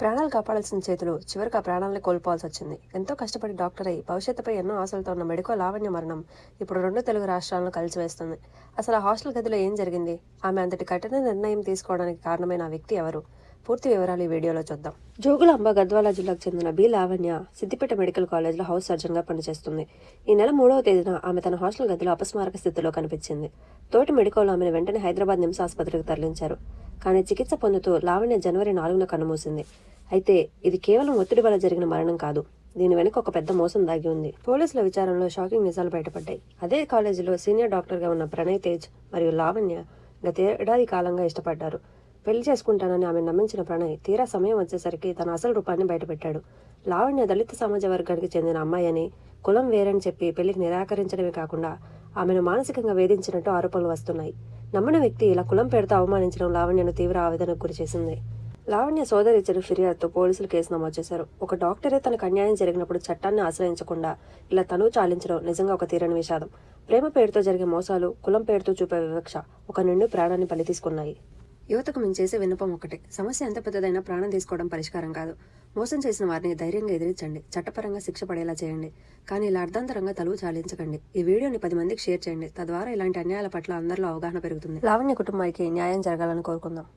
ప్రాణాలు కాపాడాల్సిన చేతులు చివరికి ఆ ప్రాణాలని కోల్పోవాల్సి వచ్చింది. ఎంతో కష్టపడి డాక్టర్ అయి భవిష్యత్తుపై ఎన్నో ఆశలతో ఉన్న మెడికో లావణ్య మరణం ఇప్పుడు 2 తెలుగు రాష్ట్రాలను కలిసివేస్తుంది. అసలు ఆ హాస్టల్ గదిలో ఏం జరిగింది? ఆమె అంతటి కఠిన నిర్ణయం తీసుకోవడానికి కారణమైన ఆ వ్యక్తి ఎవరు? పూర్తి వివరాలు ఈ వీడియోలో చూద్దాం. జోగులాంబ గద్వాల జిల్లాకు చెందిన బి లావణ్య సిద్దిపేట మెడికల్ కాలేజ్లో హౌస్ సర్జన్గా పనిచేస్తుంది. ఈ నెల 3వ తేదీన ఆమె తన హాస్టల్ గదిలో అపస్మారక స్థితిలో కనిపించింది. తోటి మెడికోలు ఆమెను వెంటనే హైదరాబాద్ నిమ్స్ ఆసుపత్రికి తరలించారు. కానీ చికిత్స పొందుతూ లావణ్య జనవరి 4న కన్నుమూసింది. అయితే ఇది కేవలం ఒత్తిడి వల్ల జరిగిన మరణం కాదు. దీని వెనుక ఒక పెద్ద మోసం దాగి ఉంది. పోలీసుల విచారణలో షాకింగ్ నిజాలు బయటపడ్డాయి. అదే కాలేజీలో సీనియర్ డాక్టర్గా ఉన్న ప్రణయ్ తేజ్ మరియు లావణ్య గత ఏడాది కాలంగా ఇష్టపడ్డారు. పెళ్లి చేసుకుంటానని ఆమె నమ్మించిన ప్రణయ్ తీరా సమయం వచ్చేసరికి తన అసలు రూపాన్ని బయటపెట్టాడు. లావణ్య దళిత సమాజ వర్గానికి చెందిన అమ్మాయి అని, కులం వేరని చెప్పి పెళ్లికి నిరాకరించడమే కాకుండా ఆమెను మానసికంగా వేధించినట్టు ఆరోపణలు వస్తున్నాయి. నమ్మిన వ్యక్తి ఇలా కులం పేరుతో అవమానించడం లావణ్యను తీవ్ర ఆవేదనకు గురిచేసింది. లావణ్య సోదరి ఇచ్చిన ఫిర్యాదుతో పోలీసులు కేసు నమోదు చేశారు. ఒక డాక్టరే తనకు అన్యాయం జరిగినప్పుడు చట్టాన్ని ఆశ్రయించకుండా ఇలా తనువు చాలించడం నిజంగా ఒక తీరని విషాదం. ప్రేమ పేరుతో జరిగే మోసాలు, కులం పేరుతో చూపే వివక్ష ఒక నిండు ప్రాణాన్ని బలి తీసుకున్నాయి. యువతకు మేము చేసే విన్నపం ఒకటే: సమస్య ఎంత పెద్దదైనా ప్రాణం తీసుకోవడం పరిష్కారం కాదు. మోసం చేసిన వారిని ధైర్యంగా ఎదిరించండి, చట్టపరంగా శిక్ష పడేలా చేయండి. కానీ ఇలా అర్ధాంతరంగా తలువు చాలించకండి. ఈ వీడియోని 10 మందికి షేర్ చేయండి. తద్వారా ఇలాంటి అన్యాయాల పట్ల అందరిలో అవగాహన పెరుగుతుంది. లావణ్య కుటుంబానికి న్యాయం జరగాలని కోరుకుందాం.